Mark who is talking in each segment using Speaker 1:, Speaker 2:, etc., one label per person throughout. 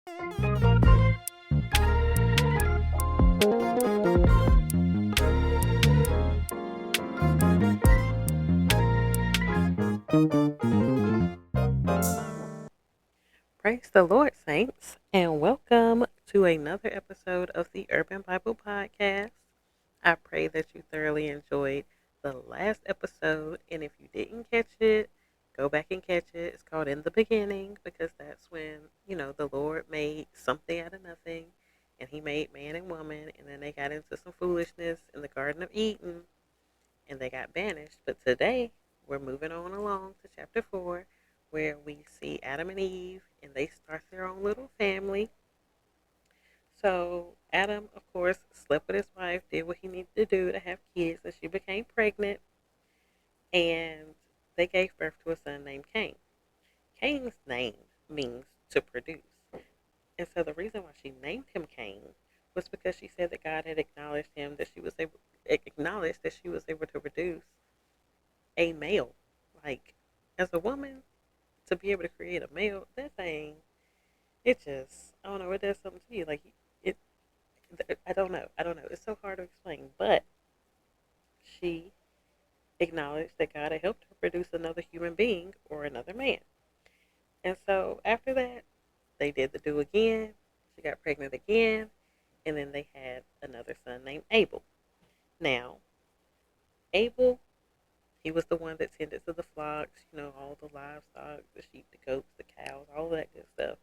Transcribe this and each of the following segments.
Speaker 1: Praise the Lord, saints, and welcome to another episode of the Urban Bible Podcast. I pray that you thoroughly enjoyed the last episode, and if you didn't catch it, go back and catch it. It's called In the Beginning because that's when, the Lord made something out of nothing, and He made man and woman, and then they got into some foolishness in the Garden of Eden, and they got banished. But today, we're moving on along to chapter 4, where we see Adam and Eve, and they start their own little family. So, Adam, of course, slept with his wife, did what he needed to do to have kids, and she became pregnant, and they gave birth to a son named Cain. Cain's name means to produce. And so the reason why she named him Cain was because she said that God had acknowledged that she was able to produce a male. Like, as a woman, to be able to create a male, that thing, it just, I don't know, it does something to you. Like, it, I don't know. I don't know. It's so hard to explain. But she acknowledged that God had helped her produce another human being or another man. And so after that, they did the do again. She got pregnant again. And then they had another son named Abel. Now, Abel, he was the one that tended to the flocks, all the livestock, the sheep, the goats, the cows, all that good stuff.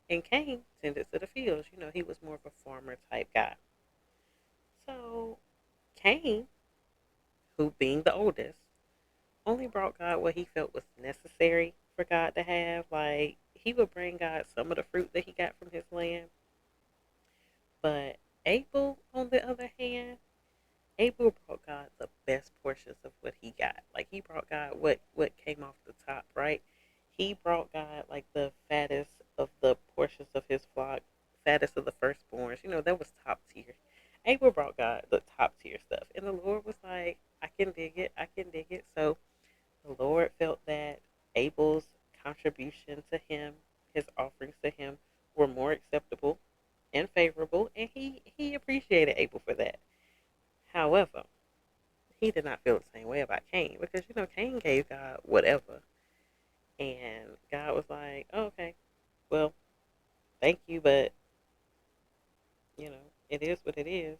Speaker 1: And Cain tended to the fields. He was more of a farmer type guy. So Cain, who being the oldest, only brought God what he felt was necessary for God to have. Like, he would bring God some of the fruit that he got from his land. But Abel, on the other hand, Abel brought God the best portions of what he got. Like, he brought God what came off the top, right? He brought God like the fattest of the portions of his flock, fattest of the firstborns. That was top tier. Abel brought God the top tier stuff. And the Lord was like, I can dig it. I can dig it. So the Lord felt that Abel's contribution to him, his offerings to him, were more acceptable and favorable, and he appreciated Abel for that. However, he did not feel the same way about Cain because Cain gave God whatever, and God was like, oh, "Okay, well, thank you, but it is what it is."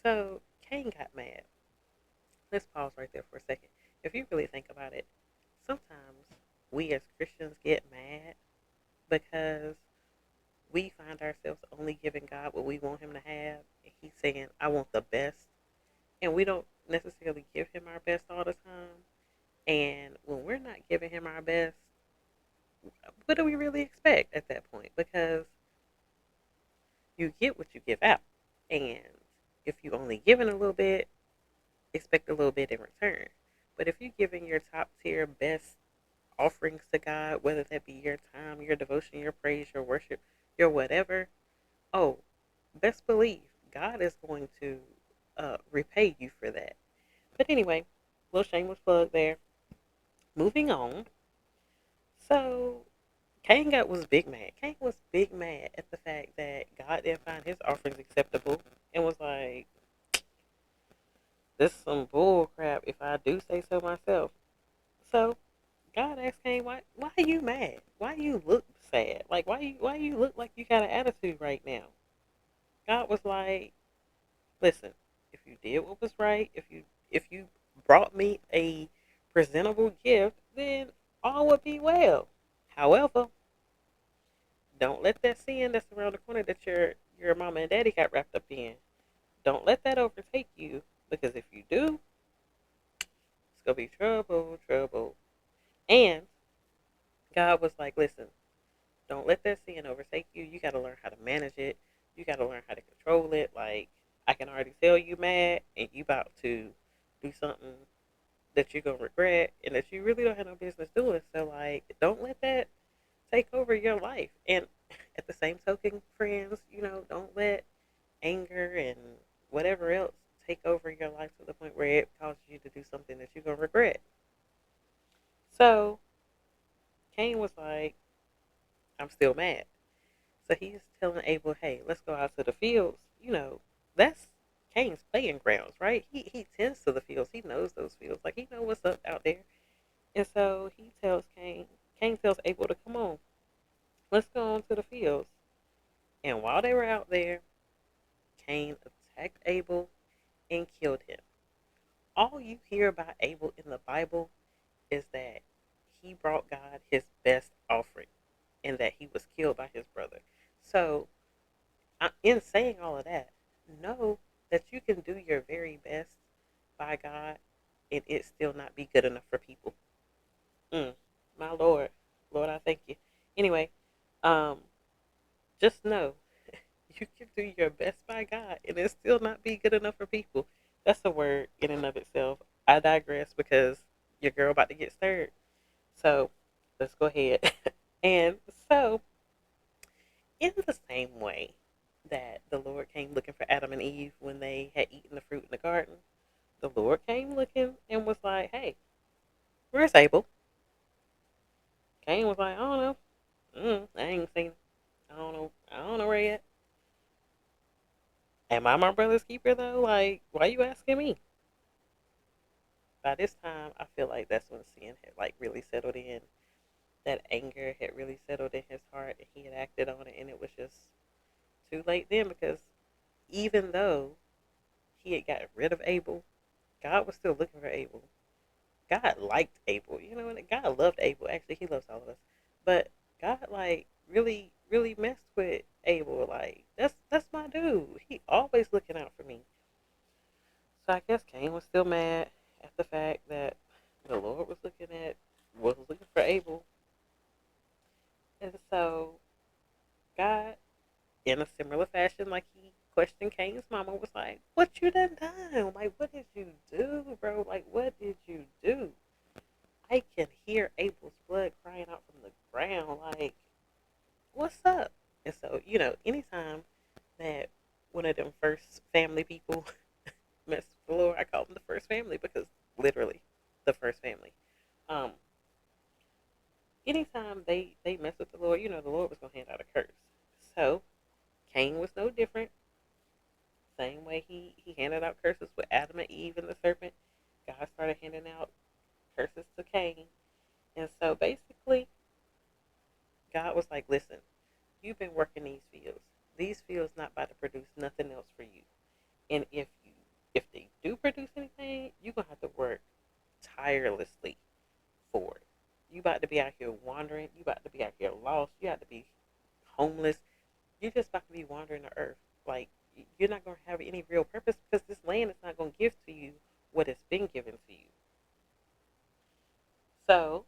Speaker 1: So Cain got mad. Let's pause right there for a second. If you really think about it, sometimes we as Christians get mad because we find ourselves only giving God what we want Him to have, and He's saying, "I want the best," and we don't necessarily give Him our best all the time. And when we're not giving Him our best, what do we really expect at that point? Because you get what you give out, and if you only giving a little bit, expect a little bit in return. But if you're giving your top tier best offerings to God, whether that be your time, your devotion, your praise, your worship, your whatever, oh, best believe God is going to repay you for that. But anyway, little shameless plug there. Moving on. So was big mad. Cain was big mad at the fact that God didn't find his offerings acceptable and was like, "This is some bull crap if I do say so myself." So God asked Cain, "Why are you mad? Why you look sad? Like why you look like you got an attitude right now?" God was like, "Listen, if you did what was right, if you brought me a presentable gift, then all would be well. However, don't let that sin that's around the corner that your mama and daddy got wrapped up in, don't let that overtake you, because if you do, it's gonna be trouble, trouble." And God was like, "Listen, don't let that sin overtake you. You gotta learn how to manage it. You gotta learn how to control it. Like, I can already tell you mad and you about to do something that you're gonna regret and that you really don't have no business doing. So like, don't let that take over your life." And at the same token, friends, don't let anger and whatever else take over your life to the point where it causes you to do something that you're gonna regret. So Cain was like, "I'm still mad." So he's telling Abel, hey, let's go out to the fields. That's Cain's playing grounds, right? He tends to the fields. He knows those fields. Like, he knows what's up out there. And so he tells Cain tells Abel to come on. Let's go on to the fields. And while they were out there, Cain attacked Abel and killed him. All you hear about Abel in the Bible is that he brought God his best offering and that he was killed by his brother. So, in saying all of that, know that you can do your very best by God and it still not be good enough for people. Mm, my Lord. Lord, I thank you. Anyway, um, just know you can do your best by God and it still not be good enough for people. That's a word in and of itself. I digress because your girl about to get stirred. So let's go ahead. And so, in the same way that the Lord came looking for Adam and Eve when they had eaten the fruit in the garden, the Lord came looking and was like, hey, where's Abel? Cain was like, I don't know. I ain't seen him. I don't know. I don't know where yet. Am I my brother's keeper though? Like, why you asking me? By this time, I feel like that's when sin had like really settled in. That anger had really settled in his heart, and he had acted on it, and it was just too late then because even though he had gotten rid of Abel, God was still looking for Abel. God liked Abel, and God loved Abel. Actually, he loves all of us, but God like really, really messed with Abel. Like that's my dude. He always looking out for me. So I guess Cain was still mad at the fact that the Lord was looking for Abel, and so God, in a similar fashion, like he questioned Cain's mama, was like, "What you done? Like, what did you do, bro? Like, what did you do?" I can hear Abel's blood crying out from the ground, like, "What's up?" And so, anytime that one of them first family people mess with the Lord, I call them the first family because literally the first family. Um, Anytime they mess with the Lord, the Lord was gonna hand out a curse. So Cain was no different. Same way he handed out curses with Adam and Eve and the serpent, God started handing out curses to Cain. And so basically, God was like, listen, you've been working these fields. These fields not about to produce nothing else for you. And if they do produce anything, you're gonna have to work tirelessly for it. You about to be out here wandering, you about to be out here lost, you have to be homeless, you're just about to be wandering the earth. Like you're not gonna have any real purpose because this land is not gonna give to you what it's been given to you. So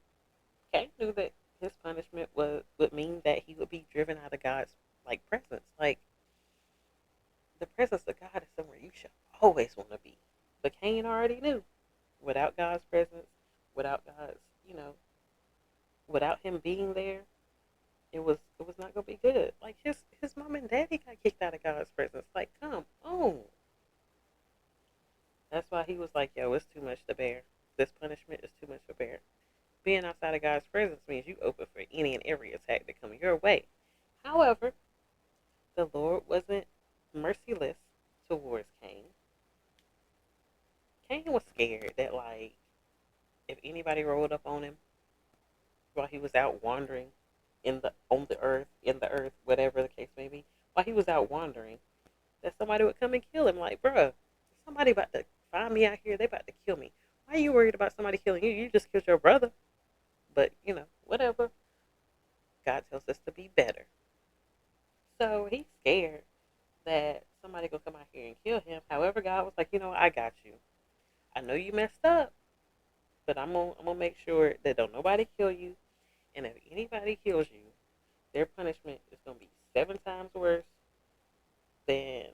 Speaker 1: Cain knew that his punishment would mean that he would be driven out of God's like presence. Like the presence of God is somewhere you should always want to be. But Cain already knew without God's presence, without God's, without him being there, it was not gonna be good. Like his mom and daddy got kicked out of God's presence. Like, come on. That's why he was like, yo, it's too much to bear. This punishment is too much to bear. Being outside of God's presence means you open for any and every attack that comes your way. However, the Lord wasn't merciless towards Cain. Cain was scared that like if anybody rolled up on him while he was out wandering in the earth, whatever the case may be, while he was out wandering, that somebody would come and kill him. Like, bruh, somebody about to find me out here. They about to kill me. Why are you worried about somebody killing you? You just killed your brother. But whatever. God tells us to be better. So he's scared that somebody gonna come out here and kill him. However, God was like, I got you. I know you messed up, but I'm gonna make sure that don't nobody kill you. And if anybody kills you, their punishment is gonna be 7 times worse than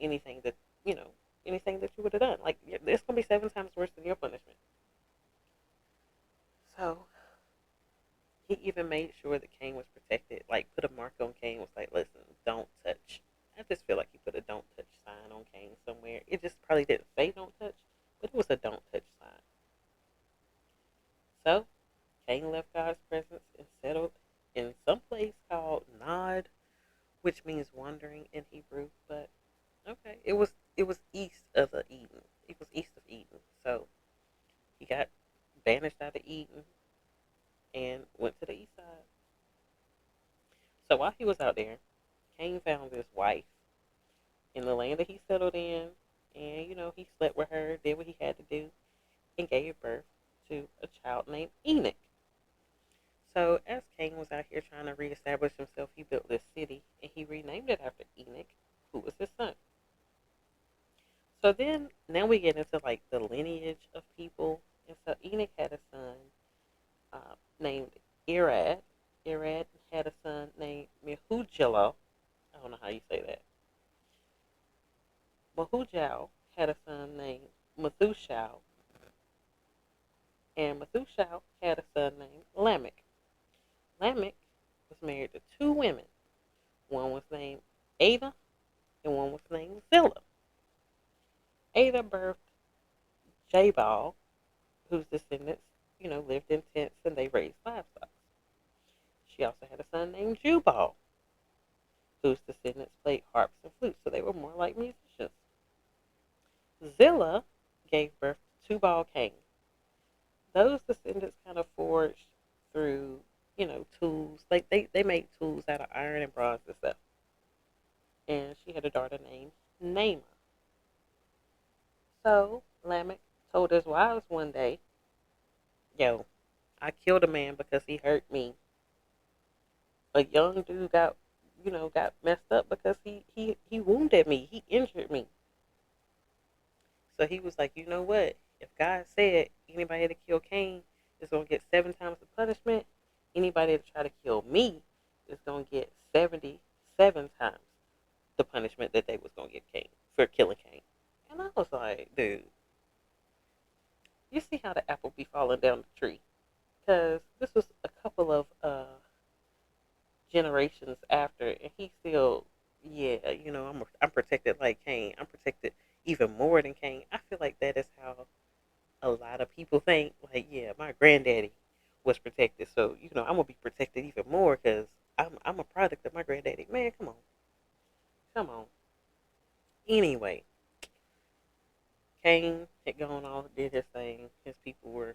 Speaker 1: anything that anything that you would have done. Like it's gonna be 7 times worse than your punishment. So he even made sure that Cain was protected. Like put a mark on Cain. Was like, listen, don't touch. I just feel like he put a don't touch sign on Cain somewhere. It just probably didn't say don't touch, but it was a don't touch sign. So Cain left God's presence and settled in some place called Nod. which means wandering in Hebrew. But okay, it was east of the Eden. It was east of Eden. So he got banished out of Eden and went to the east side. So while he was out there, Cain found this wife in the land that he settled in, and he slept with her, did what he had to do, and gave birth to a child named Enoch. So as Cain was out here trying to reestablish himself, he built this city and he renamed it after Enoch, who was his son. So then now we get into like the lineage of people. And so Enoch had a son named Irad. Irad had a son named Mehujael. I don't know how you say that. Mehujael had a son named Methuselah, and Methuselah had a son named Lamech. Lamech was married to two women. One was named Ada, and one was named Zillah. Ada birthed Jabal, whose descendants, lived in tents and they raised livestock. She also had a son named Jubal, whose descendants played harps and flutes, so they were more like musicians. Zillah gave birth to Tubal Cain. Those descendants kind of forged through, tools. Like they made tools out of iron and bronze and stuff. And she had a daughter named Naamah. So Lamech told his wives one day, yo, I killed a man because he hurt me. A young dude got messed up because he wounded me. He injured me. So he was like, you know what? If God said anybody to kill Cain is going to get 7 times the punishment, anybody to try to kill me is going to get 77 times the punishment that they was going to give Cain for killing Cain. And I was like, dude, you see how the apple be falling down the tree? Because this was a couple of generations after, and he still, yeah, I'm protected like Cain. I'm protected even more than Cain. I feel like that is how a lot of people think. Like, yeah, my granddaddy was protected, so I'm gonna be protected even more because I'm a product of my granddaddy. Man, come on, come on. Anyway, Cain had gone off, did his thing. His people were,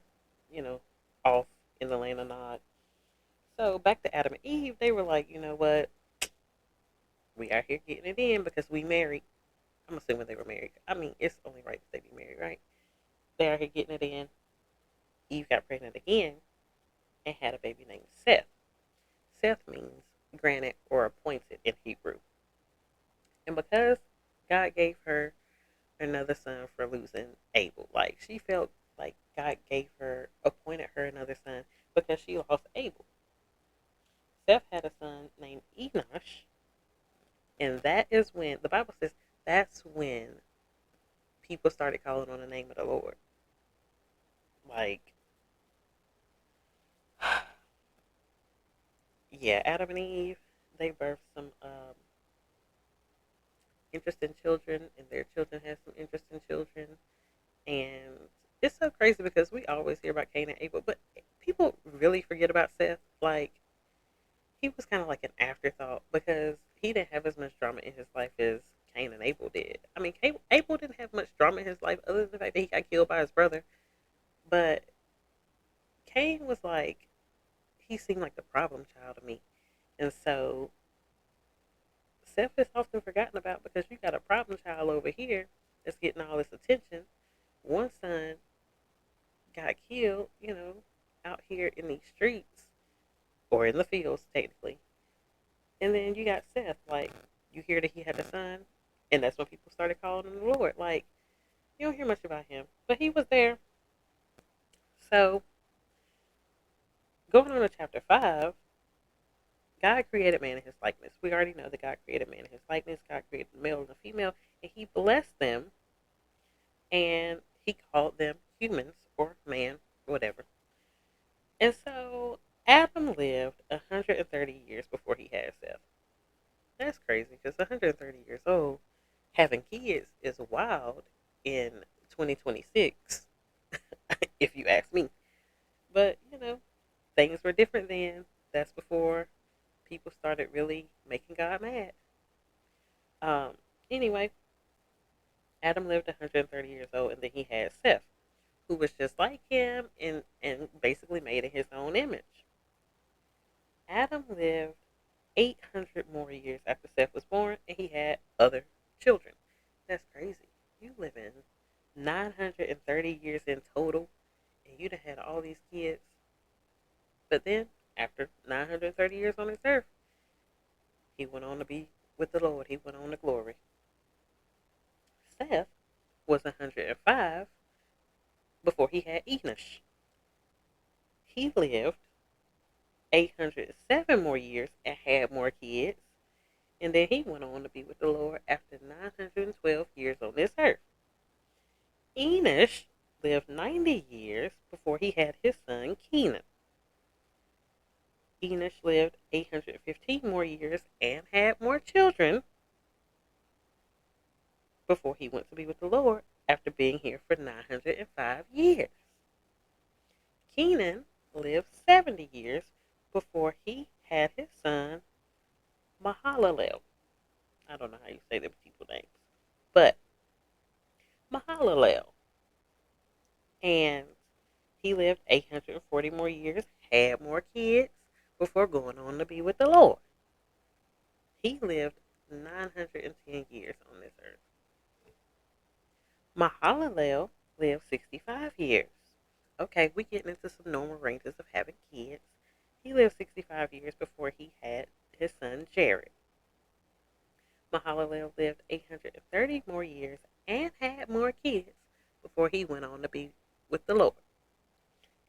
Speaker 1: you know, off in the land of Nod. So back to Adam and Eve, they were like, you know what? We out here getting it in because we married. I'm assuming they were married. I mean, it's only right that they be married, right? They out here getting it in. Eve got pregnant again and had a baby named Seth. Seth means granted or appointed in Hebrew. And because God gave her another son for losing Abel, like she felt like God gave her, appointed her another son because she lost Abel. Seth had a son named Enosh, and that is when the Bible says that's when people started calling on the name of the Lord. Like, yeah, Adam and Eve, they birthed some interesting children, and their children had some interesting children. And it's so crazy because we always hear about Cain and Abel, but people really forget about Seth. Like, he was kind of like an afterthought because he didn't have as much drama in his life as Cain and Abel did. I mean, Abel didn't have much drama in his life other than the fact that he got killed by his brother. But Cain was like, he seemed like the problem child to me. And so Seth is often forgotten about because you got a problem child over here that's getting all this attention. One son got killed, out here in these streets or in the fields, technically. And then you got Seth, like, you hear that he had a son, and that's when people started calling him the Lord. Like, you don't hear much about him, but he was there. So, going on to chapter 5, God created man in his likeness. We already know that God created man in his likeness. God created the male and the female, and he blessed them, and he called them humans or man, whatever. And so, Adam lived 130 years before he had Seth. That's crazy because 130 years old having kids is wild in 2026, if you ask me. But, things were different then. That's before people started really making God mad. Um, anyway, Adam lived 130 years old, and then he had Seth, who was just like him and basically made in his own image. Adam lived 800 more years after Seth was born, and he had other children. That's crazy. You live in 930 years in total, and you'd have had all these kids. But then, after 930 years on this earth, he went on to be with the Lord. He went on to glory. Seth was 105 before he had Enosh. He lived 807 more years and had more kids. And then he went on to be with the Lord after 912 years on this earth. Enosh lived 90 years before he had his son Kenan. Enosh lived 815 more years and had more children before he went to be with the Lord after being here for 905 years. Kenan lived 70 years before he had his son Mahalalel. I don't know how you say them people's names, but Mahalalel. And he lived 840 more years, had more kids before going on to be with the Lord. He lived 910 years on this earth. Mahalalel lived 65 years. Okay, we getting into some normal ranges of having kids. He lived 65 years before he had his son Jared. Mahalalel lived 830 more years and had more kids before he went on to be with the Lord.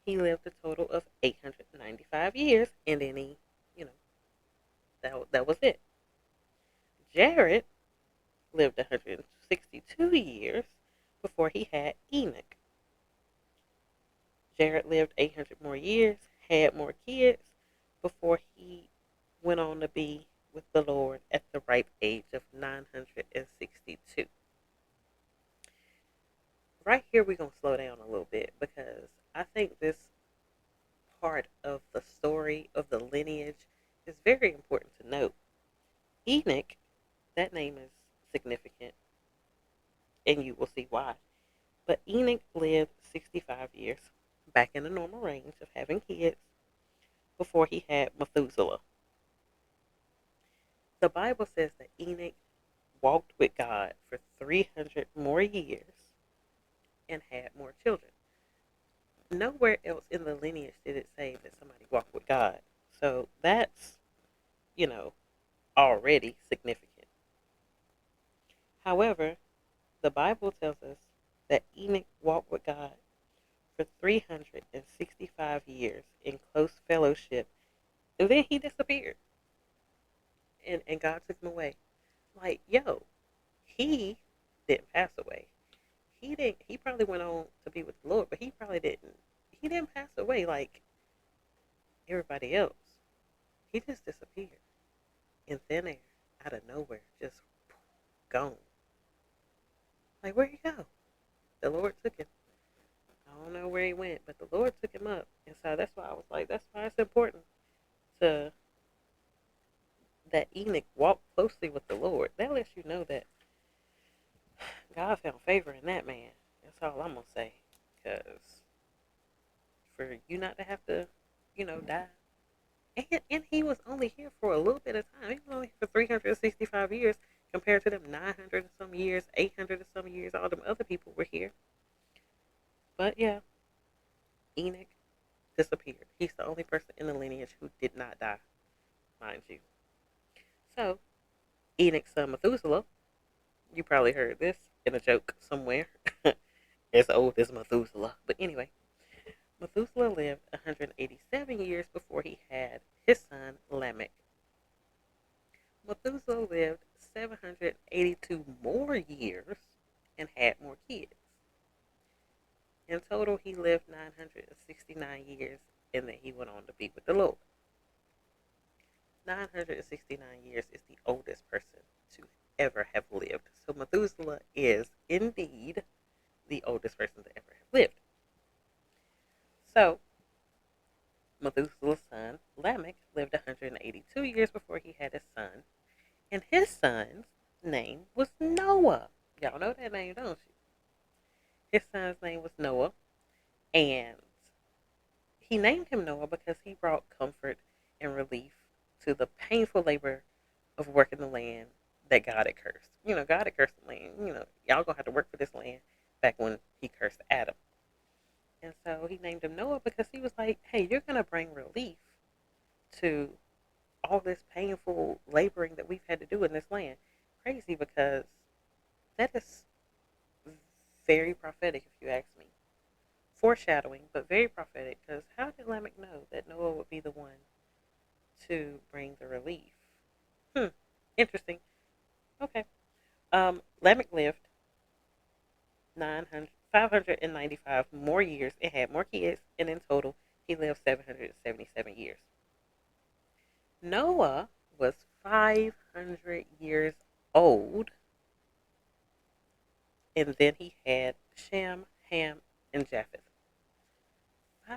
Speaker 1: He lived a total of 895 years, and then he, you know, that was it. Jared lived 162 years before he had Enoch. Jared lived 800 more years, had more kids before he went on to be with the Lord at the ripe age of 962. Right here, we're going to slow down a little bit because I think this part of the story of the lineage is very important to note. Enoch, that name is significant, and you will see why. But Enoch lived 65 years, back in the normal range of having kids, before he had Methuselah. The Bible says that Enoch walked with God for 300 more years and had more children. Nowhere else in the lineage did it say that somebody walked with God. So that's, you know, already significant. However, the Bible tells us that Enoch walked with God for 365 years in close fellowship, and then he disappeared. And God took him away. Like, yo, he didn't pass away. He probably went on to be with the Lord, but he didn't pass away like everybody else. He just disappeared in thin air, out of nowhere, just gone. Like, where'd he go? The Lord took him. I don't know where he went, but the Lord took him up. And so that's why I was like, that's why it's important to that Enoch walked closely with the Lord. That lets you know that God found favor in that man. That's all I'm going to say. Because for you not to have to, die. And he was only here for a little bit of time. He was only here for 365 years compared to them 900 and some years, 800 and some years, all them other people were here. But yeah, Enoch disappeared. He's the only person in the lineage who did not die, mind you. So, Enoch's son Methuselah, you probably heard this in a joke somewhere, as old as Methuselah. But anyway, Methuselah lived 187 years before he had his son Lamech. Methuselah lived 782 more years and had more kids. In total, he lived 969 years, and then he went on to be with the Lord. 969 years is the oldest person to ever have lived. So Methuselah is indeed the oldest person to ever have lived. So Methuselah's son Lamech lived 182 years And his son's name was Noah. Y'all know that name, don't you? His son's name was Noah, and he named him Noah because he brought comfort and relief to the painful labor of working the land that God had cursed. God had cursed the land. Y'all gonna have to work for this land back when he cursed Adam. And so he named him Noah because he was like, hey, you're gonna bring relief to all this painful laboring that we've had to do in this land. Crazy because that is very prophetic, if you ask me. Foreshadowing, but very prophetic, because how did Lamech know that Noah would be the one to bring the relief? Interesting. Okay. Lamech lived 595 more years and had more kids, and in total, he lived 777 years. Noah was 500 years old, and then he had Shem, Ham, and Japheth.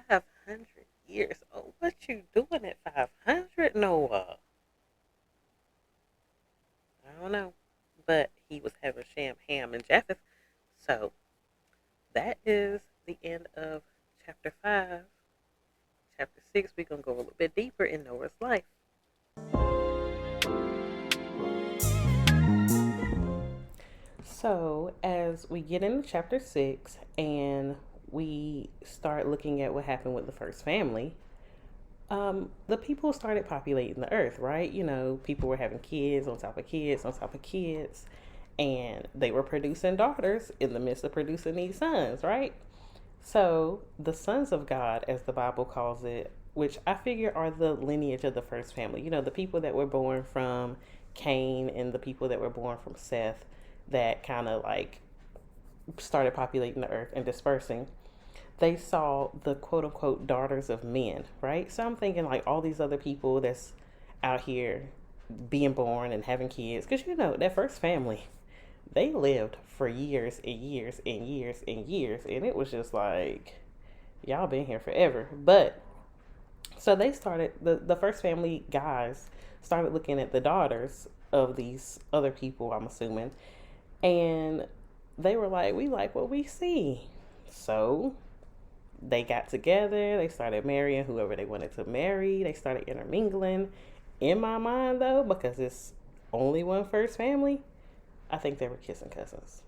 Speaker 1: 500 years old? What you doing at 500, Noah? I don't know. But he was having Shem, Ham, and Japheth. So that is the end of chapter 5. Chapter 6, we're going to go a little bit deeper in Noah's life. So as we get into chapter 6 and we start looking at what happened with the first family, the people started populating the earth, right? People were having kids on top of kids on top of kids, and they were producing daughters in the midst of producing these sons, right? So the sons of God, as the Bible calls it, which I figure are the lineage of the first family, the people that were born from Cain and the people that were born from Seth, that kind of like started populating the earth and dispersing. They saw the quote unquote daughters of men, right? So I'm thinking like all these other people that's out here being born and having kids, because that first family, they lived for years and years and years and years, and it was just like, y'all been here forever. But so they started, the first family guys started looking at the daughters of these other people, I'm assuming, and they were like, we like what we see. So they got together, they started marrying whoever they wanted to marry, they started intermingling. In my mind, though, because it's only one first family, I think they were kissing cousins.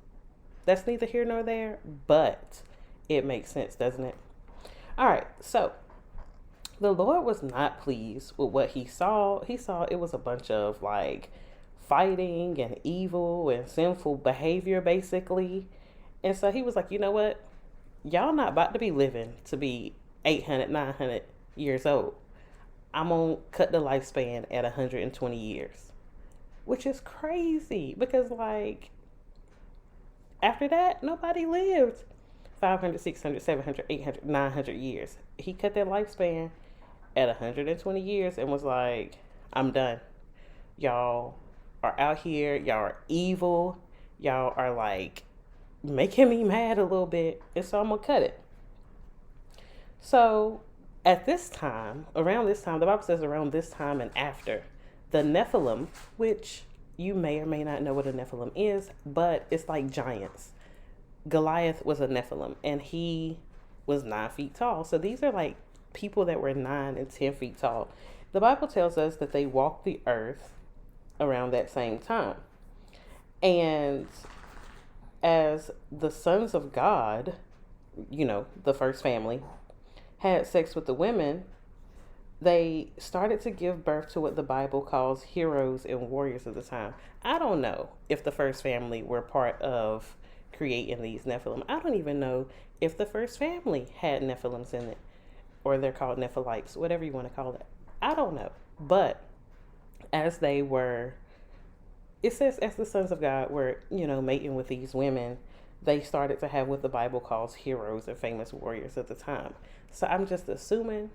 Speaker 1: That's neither here nor there, but it makes sense, doesn't it? All right, so the Lord was not pleased with what he saw. He saw it was a bunch of like fighting and evil and sinful behavior, basically. And so he was like, you know what? Y'all not about to be living to be 800, 900 years old. I'm going to cut the lifespan at 120 years, which is crazy because, like, after that, nobody lived 500, 600, 700, 800, 900 years. He cut that lifespan at 120 years and was like, I'm done. Y'all are out here. Y'all are evil. Y'all are, like, making me mad a little bit, and so I'm going to cut it. So at this time, around this time, the Bible says around this time and after, the Nephilim, which you may or may not know what a Nephilim is, but it's like giants. Goliath was a Nephilim, and he was 9 feet tall. So these are like people that were 9 and 10 feet tall. The Bible tells us that they walked the earth around that same time. And as the sons of God, the first family, had sex with the women, they started to give birth to what the Bible calls heroes and warriors of the time. I don't know if the first family were part of creating these Nephilim. I don't even know if the first family had Nephilims in it, or they're called Nephilites, whatever you want to call it. I don't know. But as they were, it says as the sons of God were, mating with these women, they started to have what the Bible calls heroes and famous warriors of the time. So I'm just assuming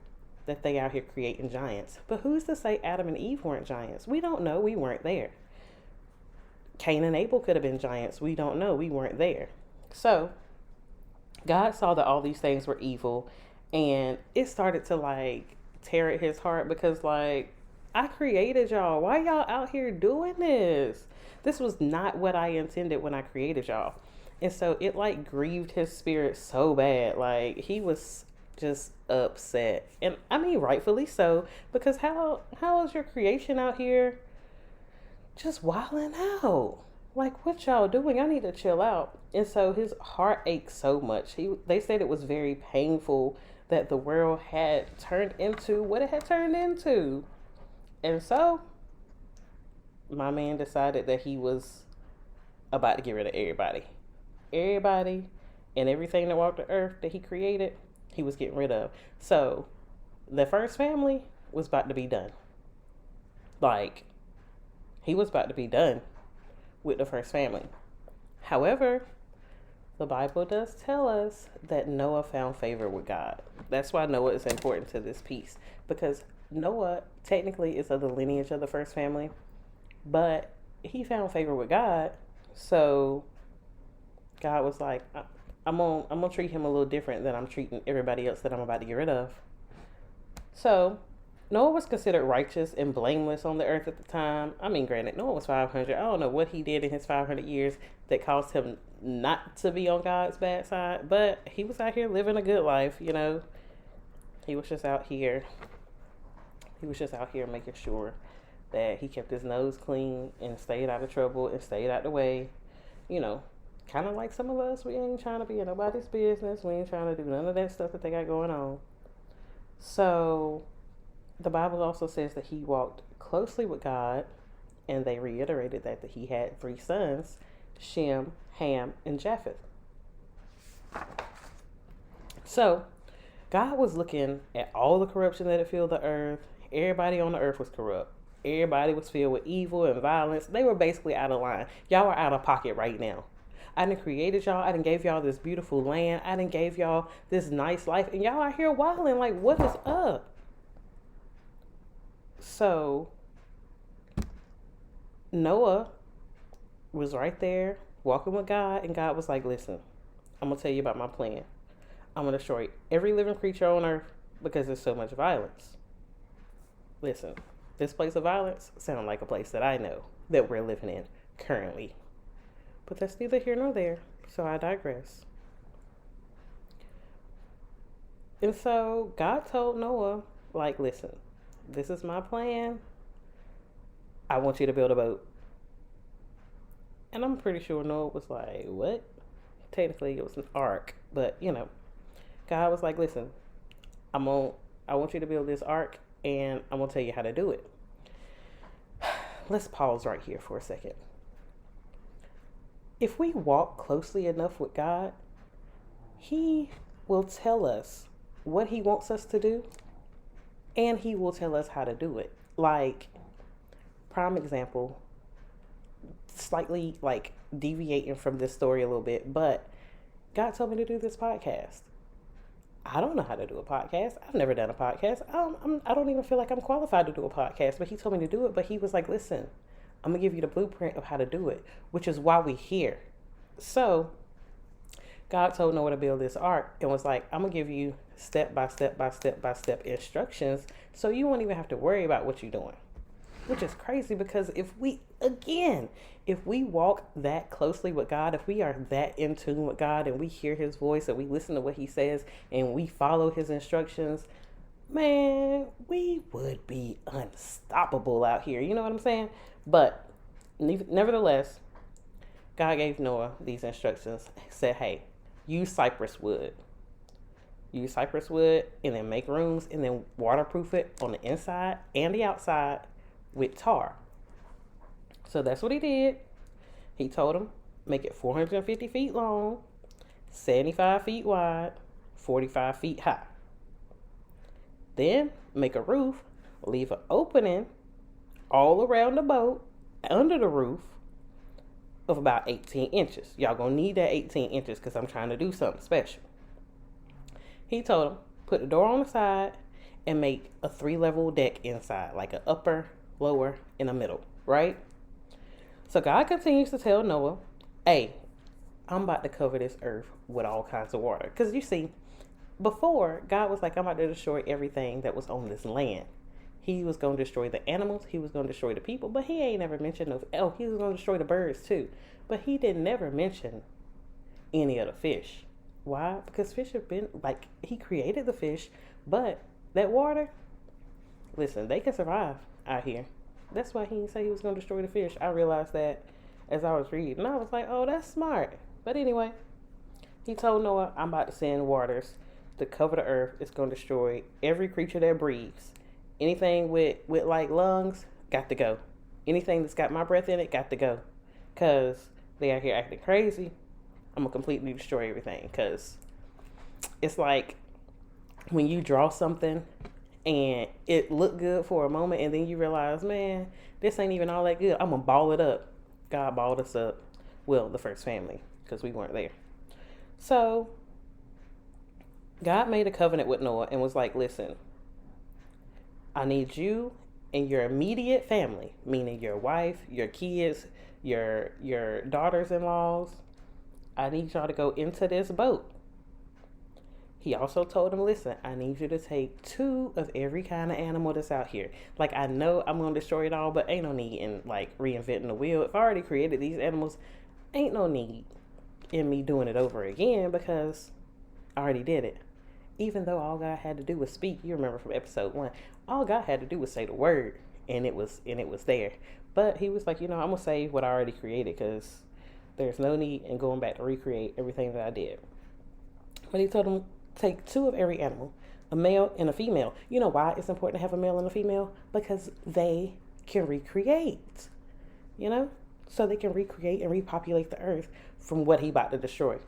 Speaker 1: that they out here creating giants. But who's to say Adam and Eve weren't giants? We don't know. We weren't there. Cain and Abel could have been giants. We don't know. We weren't there. So God saw that all these things were evil, and it started to like tear at his heart because like I created y'all. Why y'all out here doing this? This was not what I intended when I created y'all. And so it like grieved his spirit so bad. Like he was just upset. And I mean rightfully so, because how is your creation out here just wilding out? Like what y'all doing? I need to chill out. And so his heart ached so much. They said it was very painful that the world had turned into what it had turned into. And so my man decided that he was about to get rid of everybody. Everybody and everything that walked the earth that he created, he was getting rid of. So the first family was about to be done. Like, he was about to be done with the first family. However, the Bible does tell us that Noah found favor with God. That's why Noah is important to this piece, because Noah technically is of the lineage of the first family, but he found favor with God. So God was like, I'm gonna treat him a little different than I'm treating everybody else that I'm about to get rid of. So Noah was considered righteous and blameless on the earth at the time. I mean, granted, Noah was 500. I don't know what he did in his 500 years that caused him not to be on God's bad side, but he was out here living a good life, you know. He was just out here. He was just out here making sure that he kept his nose clean and stayed out of trouble and stayed out the way. You know, kind of like some of us, we ain't trying to be in nobody's business. We ain't trying to do none of that stuff that they got going on. So the Bible also says that he walked closely with God, and they reiterated that he had 3 sons, Shem, Ham, and Japheth. So God was looking at all the corruption that had filled the earth. Everybody on the earth was corrupt. Everybody was filled with evil and violence. They were basically out of line. Y'all are out of pocket right now. I done created y'all. I done gave y'all this beautiful land. I done gave y'all this nice life. And y'all are here wilding. Like, what is up? So Noah was right there walking with God. And God was like, listen, I'm going to tell you about my plan. I'm going to destroy every living creature on earth because there's so much violence. Listen, this place of violence sounds like a place that I know that we're living in currently. But that's neither here nor there, so I digress. And so God told Noah, like, listen, this is my plan. I want you to build a boat. And I'm pretty sure Noah was like, what? Technically, it was an ark, but, you know, God was like, listen, I want you to build this ark, and I'm going to tell you how to do it. Let's pause right here for a second. If we walk closely enough with God, He will tell us what He wants us to do, and He will tell us how to do it. Like, prime example, slightly like deviating from this story a little bit, but God told me to do this podcast. I don't know how to do a podcast. I've never done a podcast. I don't even feel like I'm qualified to do a podcast, but He told me to do it. But He was like, listen, I'm going to give you the blueprint of how to do it, which is why we're here. So God told Noah to build this ark and was like, I'm going to give you step by step by step by step instructions so you won't even have to worry about what you're doing, which is crazy because if we walk that closely with God, if we are that in tune with God and we hear His voice and we listen to what He says and we follow His instructions, man, we would be unstoppable out here. You know what I'm saying? But nevertheless, God gave Noah these instructions. He said, hey, use cypress wood. Use cypress wood and then make rooms and then waterproof it on the inside and the outside with tar. So that's what he did. He told him, make it 450 feet long, 75 feet wide, 45 feet high. Then make a roof, leave an opening all around the boat, under the roof, of about 18 inches. Y'all gonna need that 18 inches because I'm trying to do something special. He told him, put the door on the side and make a 3-level deck inside, like an upper, lower, and a middle, right? So God continues to tell Noah, hey, I'm about to cover this earth with all kinds of water. Because you see, before, God was like, I'm about to destroy everything that was on this land. He was going to destroy the animals. He was going to destroy the people. But he ain't never mentioned he was going to destroy the birds too. But he didn't never mention any of the fish. Why? Because fish have been, like, he created the fish. But that water, listen, they can survive out here. That's why he didn't say he was going to destroy the fish. I realized that as I was reading. I was like, oh, that's smart. But anyway, he told Noah, I'm about to send waters to cover the earth. It's going to destroy every creature that breathes. Anything with like lungs, got to go. Anything that's got my breath in it, got to go. Because they out here acting crazy. I'm going to completely destroy everything. Because it's like when you draw something and it looked good for a moment and then you realize, man, this ain't even all that good. I'm going to ball it up. God balled us up. Well, the first family, because we weren't there. So God made a covenant with Noah and was like, listen, I need you and your immediate family, meaning your wife, your kids, your daughters-in-laws. I need y'all to go into this boat. He also told him, listen, I need you to take 2 of every kind of animal that's out here. Like, I know I'm going to destroy it all, but ain't no need in, like, reinventing the wheel. If I already created these animals, ain't no need in me doing it over again because I already did it. Even though all God had to do was speak. You remember from episode 1. All God had to do was say the word, and it was there. But he was like, I'm going to save what I already created because there's no need in going back to recreate everything that I did. But he told him, take 2 of every animal, a male and a female. You know why it's important to have a male and a female? Because they can recreate, so they can recreate and repopulate the earth from what he about to destroy.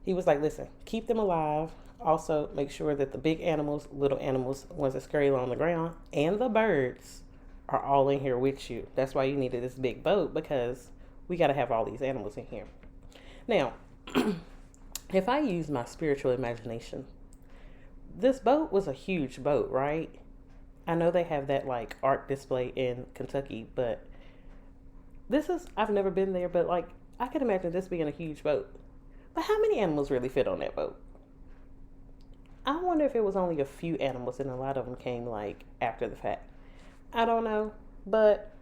Speaker 1: He was like, listen, keep them alive. Also, make sure that the big animals, little animals, ones that scurry along the ground, and the birds are all in here with you. That's why you needed this big boat, because we got to have all these animals in here. Now, if I use my spiritual imagination, this boat was a huge boat, right? I know they have that like art display in Kentucky, but I've never been there, but like I could imagine this being a huge boat. But how many animals really fit on that boat? I wonder if it was only a few animals and a lot of them came like after the fact. I don't know, but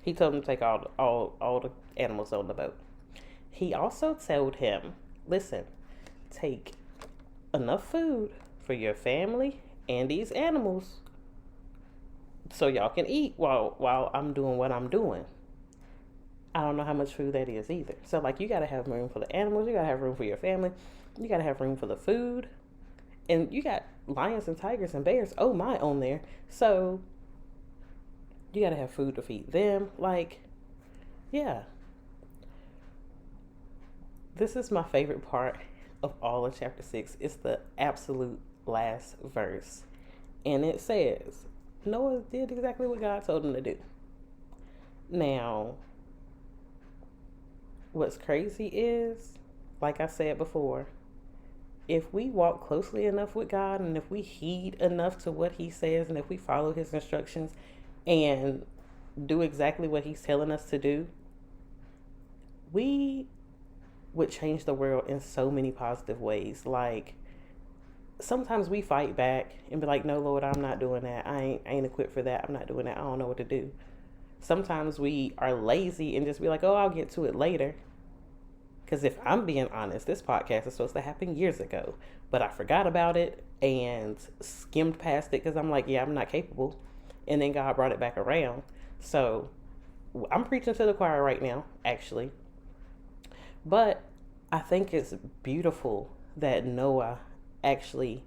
Speaker 1: he told him to take all the animals on the boat. He also told him, listen, take enough food for your family and these animals so y'all can eat while I'm doing what I'm doing. I don't know how much food that is either. So like you got to have room for the animals, you got to have room for your family, you got to have room for the food. And you got lions and tigers and bears, oh my, on there. So you got to have food to feed them. Like, yeah. This is my favorite part of all of chapter 6. It's the absolute last verse. And it says, Noah did exactly what God told him to do. Now, what's crazy is, like I said before, if we walk closely enough with God and if we heed enough to what he says and if we follow his instructions and do exactly what he's telling us to do, we would change the world in so many positive ways. Like, sometimes we fight back and be like, no, Lord, I'm not doing that. I ain't equipped for that. I'm not doing that. I don't know what to do. Sometimes we are lazy and just be like, oh, I'll get to it later. Because if I'm being honest, this podcast is supposed to happen years ago, but I forgot about it and skimmed past it because I'm like, yeah, I'm not capable. And then God brought it back around. So I'm preaching to the choir right now, actually. But I think it's beautiful that Noah actually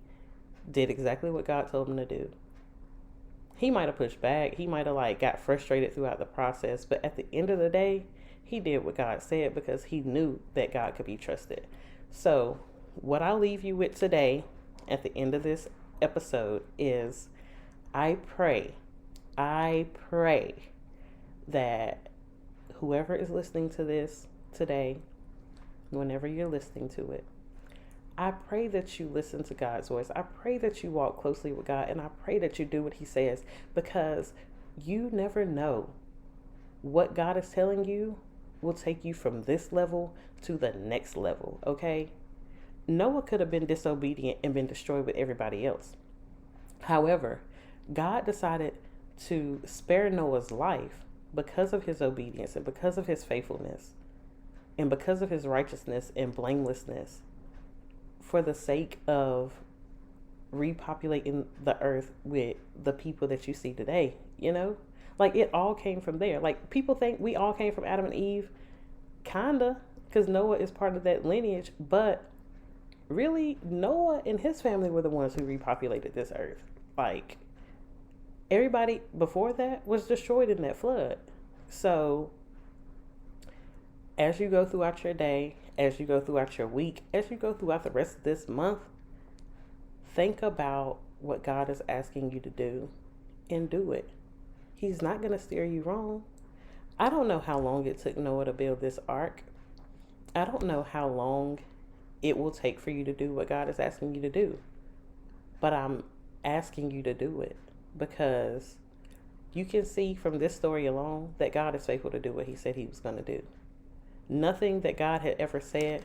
Speaker 1: did exactly what God told him to do. He might have pushed back. He might have like got frustrated throughout the process. But at the end of the day, he did what God said because he knew that God could be trusted. So what I'll leave you with today at the end of this episode is I pray that whoever is listening to this today, whenever you're listening to it, I pray that you listen to God's voice. I pray that you walk closely with God, and I pray that you do what he says, because you never know what God is telling you will take you from this level to the next level, okay? Noah could have been disobedient and been destroyed with everybody else. However, God decided to spare Noah's life because of his obedience and because of his faithfulness and because of his righteousness and blamelessness for the sake of repopulating the earth with the people that you see today, you know? Like, it all came from there. Like, people think we all came from Adam and Eve, kinda, because Noah is part of that lineage, but really, Noah and his family were the ones who repopulated this earth. Like, everybody before that was destroyed in that flood. So, as you go throughout your day, as you go throughout your week, as you go throughout the rest of this month, think about what God is asking you to do and do it. He's not going to steer you wrong. I don't know how long it took Noah to build this ark. I don't know how long it will take for you to do what God is asking you to do. But I'm asking you to do it because you can see from this story alone that God is faithful to do what he said he was going to do. Nothing that God had ever said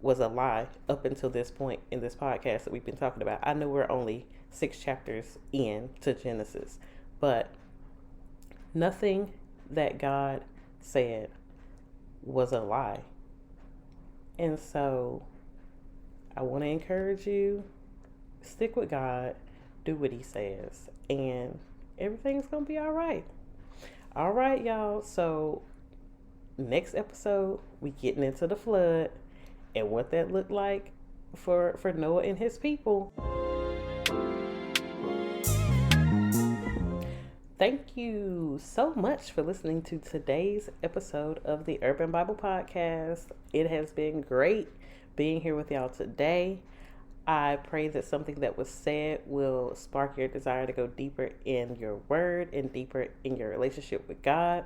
Speaker 1: was a lie up until this point in this podcast that we've been talking about. I know we're only 6 chapters in to Genesis, but nothing that God said was a lie. And so I want to encourage you, stick with God, do what he says, and everything's going to be all right. All right, y'all. So next episode, we getting into the flood and what that looked like for Noah and his people. Thank you so much for listening to today's episode of the Urban Bible Podcast. It has been great being here with y'all today. I pray that something that was said will spark your desire to go deeper in your word and deeper in your relationship with God.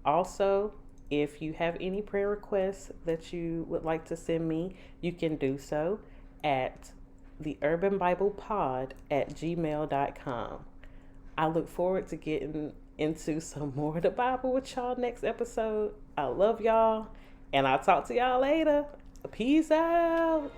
Speaker 1: Also, if you have any prayer requests that you would like to send me, you can do so at theurbanbiblepod@gmail.com. I look forward to getting into some more of the Bible with y'all next episode. I love y'all, and I'll talk to y'all later. Peace out.